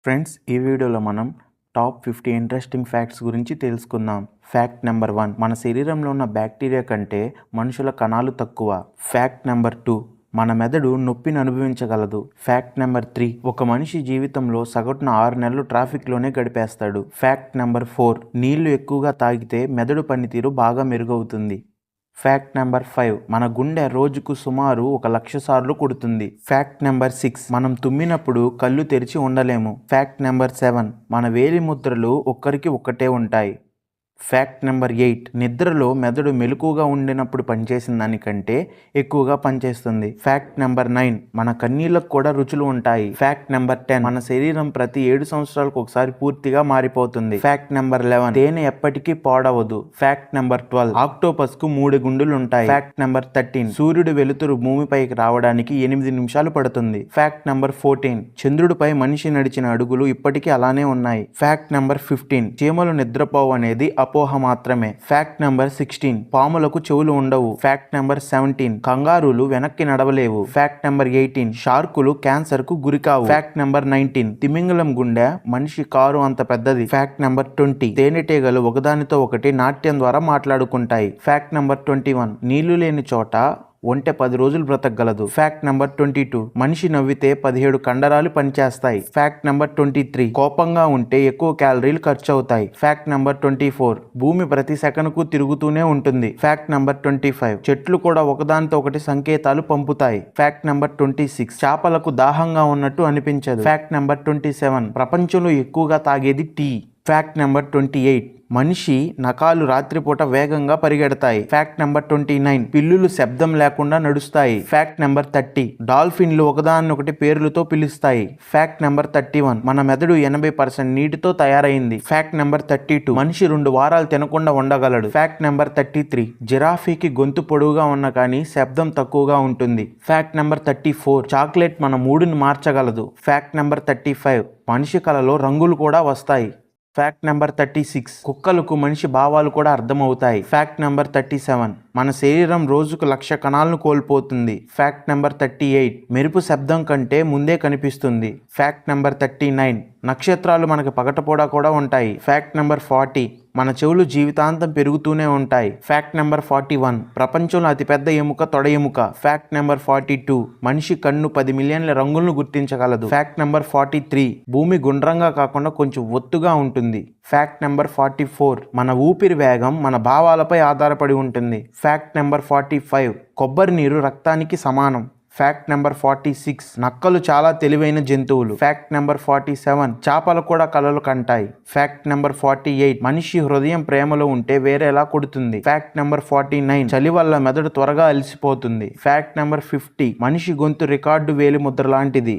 Friends, ఈ వీడియోలో మనం టాప్ 50 ఇంట్రెస్టింగ్ ఫ్యాక్ట్స్ గురించి తెలుసుకుందాం. ఫ్యాక్ట్ నెంబర్ 1, మన శరీరంలో ఉన్న బ్యాక్టీరియా కంటే మనుషుల కణాలు తక్కువ. ఫ్యాక్ట్ నెంబర్ 2, మన మెదడు నొప్పిని అనుభవించగలదు. ఫ్యాక్ట్ నెంబర్ 3, ఒక మనిషి జీవితంలో సగటున 6 నెలలు ట్రాఫిక్లోనే గడిపేస్తాడు. ఫ్యాక్ట్ నెంబర్ 4, నీళ్లు ఎక్కువగా తాగితే మెదడు పనితీరు బాగా మెరుగవుతుంది. ఫ్యాక్ట్ నెంబర్ 5, మన గుండె రోజుకు సుమారు 1,00,000 సార్లు కొడుతుంది. ఫ్యాక్ట్ నెంబర్ 6, మనం తుమ్మినప్పుడు కళ్ళు తెరిచి ఉండలేము. ఫ్యాక్ట్ నెంబర్ 7, మన వేలి ముద్రలు ఒక్కరికి ఒక్కటే ఉంటాయి. ఫ్యాక్ట్ నెంబర్ 8, నిద్రలో మెదడు మెలకుగా ఉండినప్పుడు పనిచేసిన దానికంటే ఎక్కువగా పనిచేస్తుంది. ఫ్యాక్ట్ నెంబర్ 9, మన కన్నీళ్ళకు కూడా రుచులు ఉంటాయి. ఫ్యాక్ట్ నెంబర్ 10, మన శరీరం ప్రతి 7 సంవత్సరాలకు ఒకసారి పూర్తిగా మారిపోతుంది. ఫ్యాక్ట్ నెంబర్ 11, తేనె ఎప్పటికీ పాడవదు. ఫ్యాక్ట్ నెంబర్ 12, ఆక్టోపస్ కు 3 గుండులు ఉంటాయి. ఫ్యాక్ట్ నెంబర్ 13, సూర్యుడు వెలుతురు భూమిపైకి రావడానికి 8 నిమిషాలు పడుతుంది. ఫ్యాక్ట్ నెంబర్ 14, చంద్రుడిపై మనిషి నడిచిన అడుగులు ఇప్పటికీ అలానే ఉన్నాయి. ఫ్యాక్ట్ నెంబర్ 15, చీమలు నిద్రపోవు అనేది అపోహ మాత్రమే. ఫ్యాక్ట్ నెంబర్ 16, పాములకు చెవులు ఉండవు. ఫ్యాక్ట్ నెంబర్ 17, కంగారులు వెనక్కి నడవలేవు. ఫ్యాక్ట్ నెంబర్ 18, షార్కులు క్యాన్సర్ కు గురికావు. ఫ్యాక్ట్ నెంబర్ 19, తిమింగలం గుండె మనిషి కారు అంత పెద్దది. ఫ్యాక్ట్ నెంబర్ 20, తేనెటీగలు ఒకదానితో ఒకటి నాట్యం ద్వారా మాట్లాడుకుంటాయి. ఫ్యాక్ట్ నెంబర్ 21, నీళ్లు లేని చోట ఒంటె 10 రోజులు బ్రతకగలదు. ఫ్యాక్ట్ నెంబర్ 22, మనిషి నవ్వితే 17 కండరాలు పనిచేస్తాయి. ఫ్యాక్ట్ నెంబర్ 23, కోపంగా ఉంటే ఎక్కువ క్యాలరీలు ఖర్చు అవుతాయి. ఫ్యాక్ట్ నెంబర్ 24, భూమి ప్రతి సెకనుకు తిరుగుతూనే ఉంటుంది. ఫ్యాక్ట్ నెంబర్ 25, చెట్లు కూడా ఒకదానితో ఒకటి సంకేతాలు పంపుతాయి. ఫ్యాక్ట్ నెంబర్ 26, చేపలకు దాహంగా ఉన్నట్టు అనిపించదు. ఫ్యాక్ట్ నెంబర్ 27, ప్రపంచంలో ఎక్కువగా తాగేది టీ. ఫ్యాక్ట్ నెంబర్ 28, మనిషి నఖాలు రాత్రిపూట వేగంగా పరిగెడతాయి. ఫ్యాక్ట్ నెంబర్ 29, పిల్లులు శబ్దం లేకుండా నడుస్తాయి. ఫ్యాక్ట్ నెంబర్ 30, డాల్ఫిన్లు ఒకదాన్నొకటి పేర్లతో పిలుస్తాయి. ఫ్యాక్ట్ నెంబర్ 31, మన మెదడు 80% నీటితో తయారైంది. ఫ్యాక్ట్ నెంబర్ 32, మనిషి 2 వారాలు తినకుండా ఉండగలడు. ఫ్యాక్ట్ నెంబర్ 33, జిరాఫీకి గొంతు పొడవుగా ఉన్న కానీ శబ్దం తక్కువగా ఉంటుంది. ఫ్యాక్ట్ నెంబర్ 34, చాక్లెట్ మన మూడుని మార్చగలదు. ఫ్యాక్ట్ నెంబర్ 35, మనిషి కలలో రంగులు కూడా వస్తాయి. ఫ్యాక్ట్ నెంబర్ 36, కుక్కలకు మనిషి భావాలు కూడా అర్థమవుతాయి. ఫ్యాక్ట్ నెంబర్ 37, మన శరీరం రోజుకు 1,00,000 కణాలను కోల్పోతుంది. ఫ్యాక్ట్ నెంబర్ 38, మెరుపు శబ్దం కంటే ముందే కనిపిస్తుంది. ఫ్యాక్ట్ నెంబర్ 39, నక్షత్రాలు మనకు పగటపూట కూడా ఉంటాయి. ఫ్యాక్ట్ నెంబర్ 40, మన చెవులు జీవితాంతం పెరుగుతూనే ఉంటాయి. ఫ్యాక్ట్ నెంబర్ 41, ప్రపంచంలో అతిపెద్ద ఎముక తొడ ఎముక. ఫ్యాక్ట్ నెంబర్ 42, మనిషి కన్ను 10 మిలియన్ల రంగులను గుర్తించగలదు. ఫ్యాక్ట్ నెంబర్ 43, భూమి గుండ్రంగా కాకుండా కొంచెం ఒత్తుగా ఉంటుంది. ఫ్యాక్ట్ నెంబర్ 44, మన ఊపిరి వేగం మన భావాలపై ఆధారపడి ఉంటుంది. ఫ్యాక్ట్ నెంబర్ 45, కొబ్బరి నీరు రక్తానికి సమానం. ఫ్యాక్ట్ నెంబర్ 46, నక్కలు చాలా తెలివైన జంతువులు. ఫ్యాక్ట్ నెంబర్ 47, చేపలు కూడా కలలు కంటాయి. ఫ్యాక్ట్ నెంబర్ 48, మనిషి హృదయం ప్రేమలో ఉంటే వేరేలా కొడుతుంది. ఫ్యాక్ట్ నెంబర్ 49, చలి వల్ల మెదడు త్వరగా అలసిపోతుంది. ఫ్యాక్ట్ నెంబర్ 50, మనిషి గొంతు రికార్డు వేలి ముద్ర లాంటిది.